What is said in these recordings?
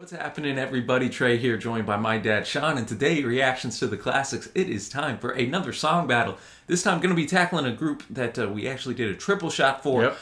What's happening, everybody? Trey here, joined by my dad, Sean, and today, reactions to the classics. It is time for another song battle. This time, going to be tackling a group that we actually did a triple shot for.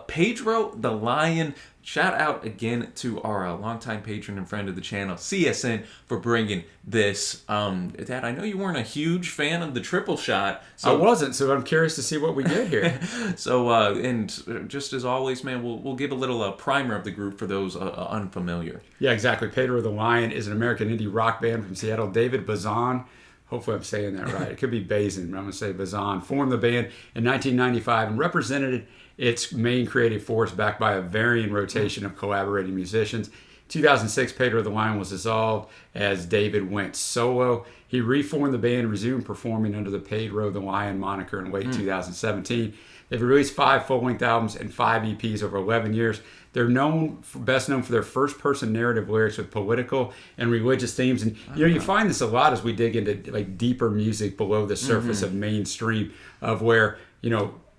Pedro the Lion. Shout out again to our longtime patron and friend of the channel, CSN, for bringing this. Dad, I know you weren't a huge fan of the triple shot. I wasn't, so I'm curious to see what we get here. And just as always, man, we'll give a little primer of the group for those unfamiliar. Yeah, exactly. Pedro the Lion is an American indie rock band from Seattle. David Bazan, hopefully I'm saying that right. It could be Bazan, but I'm going to say Bazan, formed the band in 1995 and represented its main creative force backed by a varying rotation of collaborating musicians. 2006, Pedro the Lion was dissolved as David went solo. He reformed the band and resumed performing under the Pedro the Lion moniker in late 2017. They've released 5 full-length albums and 5 EPs over 11 years. They're best known for their first-person narrative lyrics with political and religious themes. And you find this a lot as we dig into like deeper music below the surface of mainstream, of where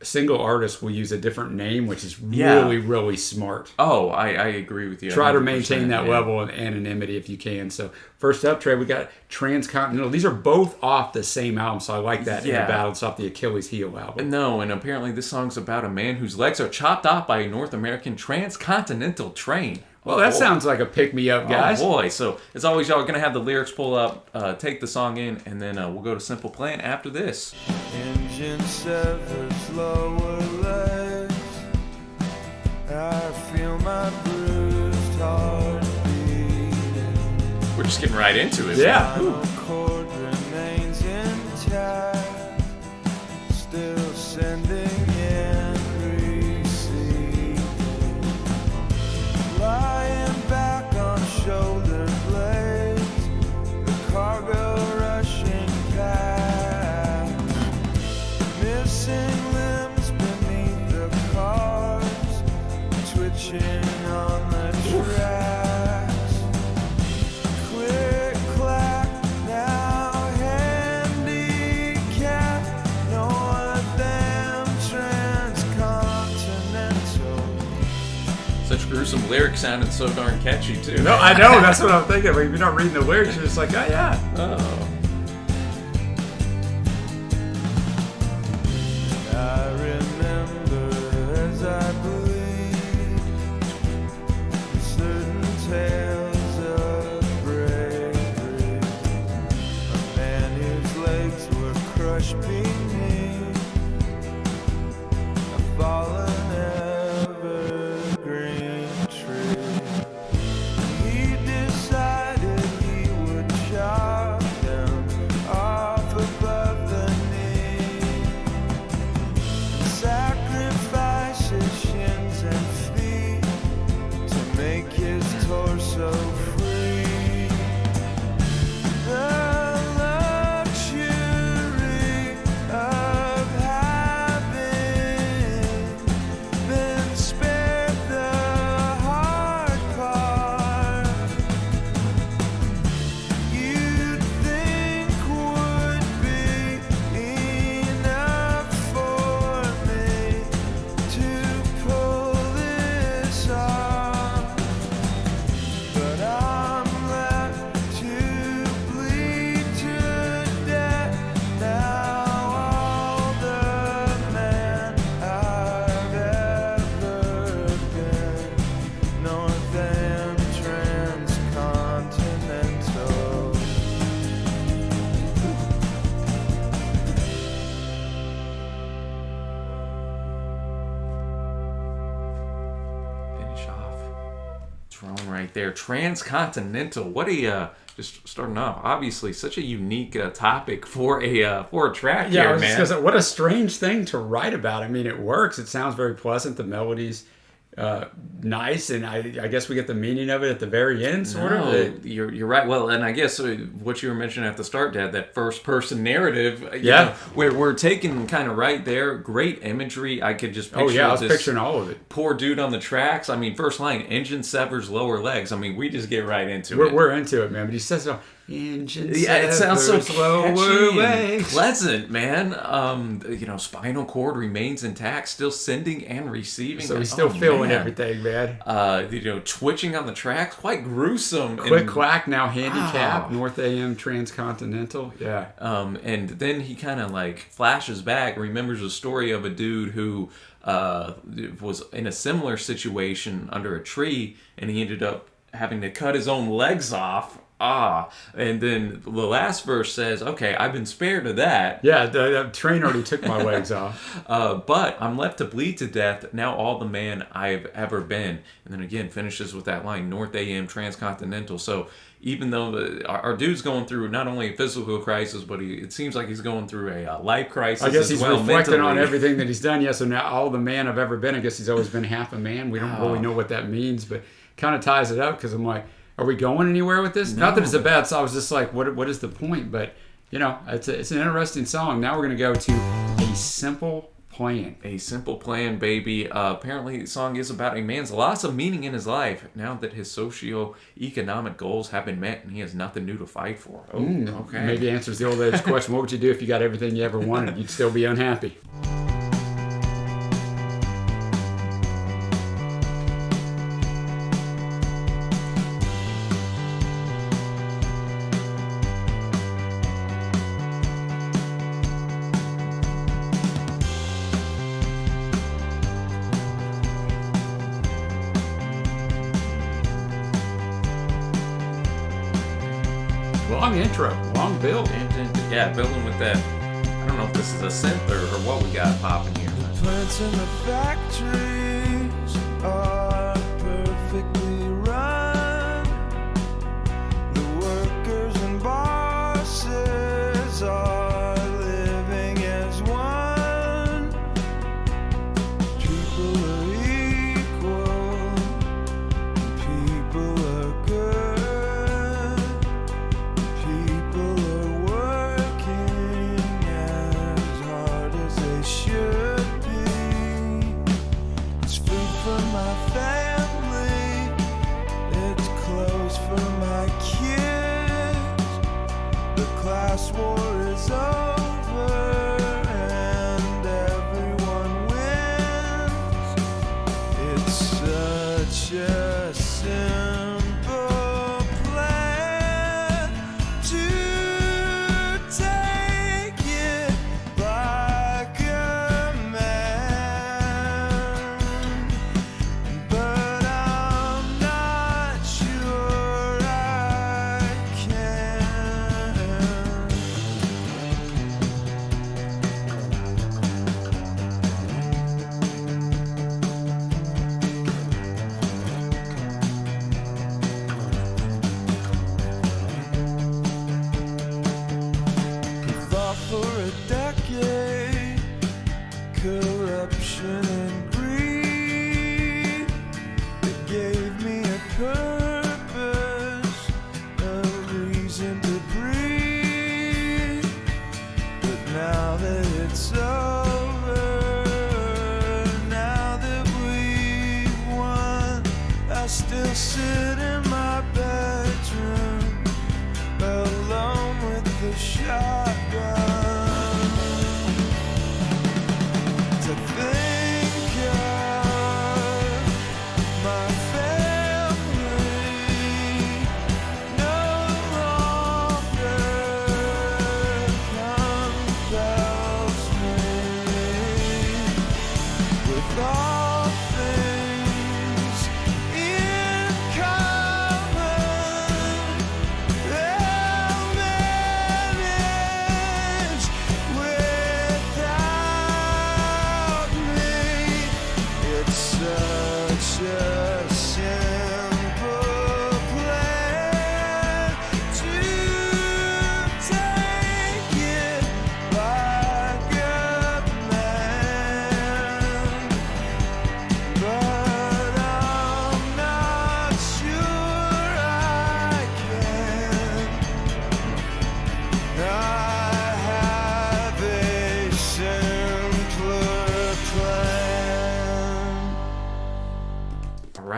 single artists will use a different name, which is really smart. Oh, I agree with you. Try to maintain that level of anonymity if you can. So first up, Trey, we got Transcontinental. These are both off the same album, so I like that in the battle. It's off the Achilles Heel album. No, and apparently this song's about a man whose legs are chopped off by a North American transcontinental train. Well, that sounds like a pick-me-up, guys. Oh, boy. So, as always, y'all are going to have the lyrics pull up, take the song in, and then we'll go to Simple Plan after this. Engine severs lower legs. I feel my bruised heart beating. We're just getting right into it. Yeah. Cord remains intact. Still sending and receiving. Lying back on shoulder blades, the cargo rushing past, missing limbs beneath the cars, twitching on the tracks. Click clack, now handicap, north them transcontinental. Such gruesome lyrics sounded so darn catchy, too. No, I know. That's what I'm thinking. But if you're not reading the lyrics, you're just like, oh, yeah. Oh. I remember as I bleed certain tales of bravery. A man whose legs were crushed beneath a fallen evergreen tree. He decided he would chop them off above the knee, sacrifice his shins and feet to make his torso free. The luxury of having been spared the hard part, you'd think would be enough for me to pull this off. But I'm left to bleed to death now. All the man I've ever been, north and transcontinental. Finish off. Drone right there. Transcontinental. What a just starting off. Obviously, such a unique topic for a track Yeah, I here, was man. just gonna say, what a strange thing to write about. I mean, it works. It sounds very pleasant. The melody's nice, and I guess we get the meaning of it at the very end, sort No, of. you're right. Well, and I guess what you were mentioning at the start, Dad, that first person narrative. We're taking kind of right there. Great imagery. I could just picture. Oh yeah, I was this picturing all of it. poor dude on the tracks. I mean, first line: engine severs lower legs. I mean, we just get right into it. We're into it, man. But he says it. Engine It sounds so slower catchy and ways. pleasant, man. Spinal cord remains intact, still sending and receiving. So we still feel and everything, man. Twitching on the tracks, quite gruesome. Quick Quack, now handicap, North AM Transcontinental. Yeah. And then he kind of like flashes back, remembers a story of a dude who was in a similar situation under a tree, and he ended up having to cut his own legs off. And then the last verse says, okay, I've been spared of that. Yeah, the train already took my legs off. But I'm left to bleed to death, now all the man I've ever been. And then again, finishes with that line, North AM Transcontinental. So even though our dude's going through not only a physical crisis, but it seems like he's going through a life crisis. I guess he's reflecting on mentally. everything that he's done. Yeah, so now all the man I've ever been, I guess he's always been half a man. We don't really know what that means, but kind of ties it up because I'm like, are we going anywhere with this? No. Not that it's a bad song. I was just like, what is the point? But, it's an interesting song. Now we're going to go to A Simple Plan. A Simple Plan, baby. Apparently, the song is about a man's loss of meaning in his life now that his socio-economic goals have been met and he has nothing new to fight for. Okay. Maybe answers the old age question. What would you do if you got everything you ever wanted? You'd still be unhappy. Long intro, long build. Yeah, building with that. I don't know if this is a synth or what we got popping here. The plants in the factories are perfectly run. The workers and bosses are living as one. People are equal, people are good. People are working as hard as they should be. It's food for my family,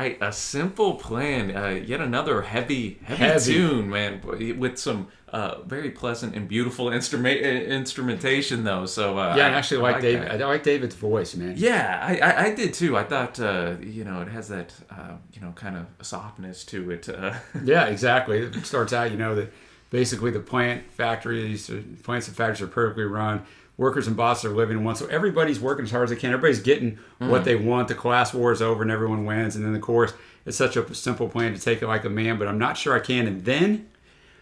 right, A Simple Plan. Yet another heavy Heavy. tune, man, with some very pleasant and beautiful instrumentation, though. So Yeah, I actually like David. that. I like David's voice, man. Yeah, I did too. I thought, it has that, kind of softness to it. Yeah, exactly. It starts out, that basically the plants and factories are perfectly run. Workers and bosses are living in one. So everybody's working as hard as they can. Everybody's getting what they want. The class war is over and everyone wins. And then, of course, it's such a simple plan to take it like a man, but I'm not sure I can. And then,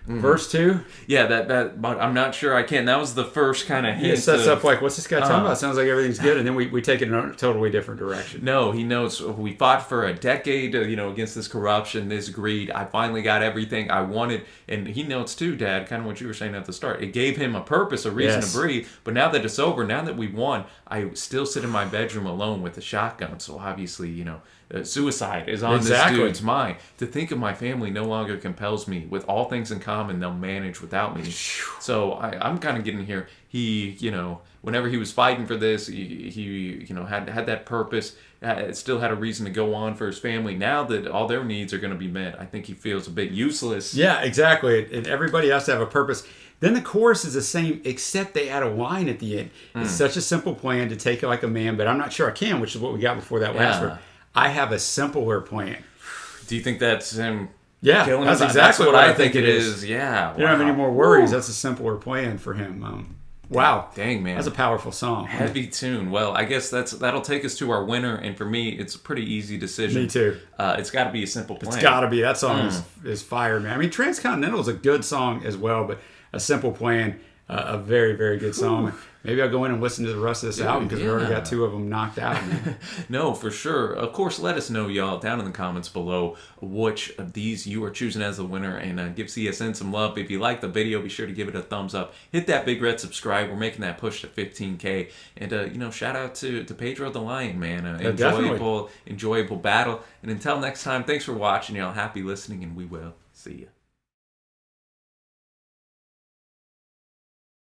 verse 2. Yeah, that but I'm not sure I can. That was the first kind of hint. It sets up like, what's this guy talking about? Sounds like everything's good. And then we take it in a totally different direction. No, he knows we fought for a decade, against this corruption, this greed. I finally got everything I wanted. And he notes too, Dad, kind of what you were saying at the start. It gave him a purpose, a reason Yes. to breathe. But now that it's over, now that we won, I still sit in my bedroom alone with a shotgun. So obviously, suicide is on Exactly. this dude's mind. To think of my family no longer compels me. With all things in common, they'll manage without me. So I'm kind of getting here. He, whenever he was fighting for this, he had that purpose. Still had a reason to go on for his family. Now that all their needs are going to be met, I think he feels a bit useless. Yeah, exactly. And everybody has to have a purpose. Then the chorus is the same, except they add a line at the end. It's such a simple plan to take it like a man, but I'm not sure I can, which is what we got before that last Yeah. word. I have a simpler plan. Do you think that's him? Yeah, killing that's him? exactly what what I think it is. Yeah, You don't have wow. any more worries. That's a simpler plan for him. Wow. Dang, man. That's a powerful song. Heavy tune. Well, I guess that'll take us to our winner, and for me, it's a pretty easy decision. Me too. It's got to be A Simple Plan. It's got to be. That song is fire, man. I mean, Transcontinental is a good song as well, but A Simple Plan, a very, very good song. Maybe I'll go in and listen to the rest of this album because we already got 2 of them knocked out, man. No, for sure. Of course, let us know, y'all, down in the comments below which of these you are choosing as the winner, and give CSN some love. If you like the video, be sure to give it a thumbs up. Hit that big red subscribe. We're making that push to 15K. And, shout out to Pedro the Lion, man. Enjoyable battle. And until next time, thanks for watching, y'all. Happy listening, and we will see you.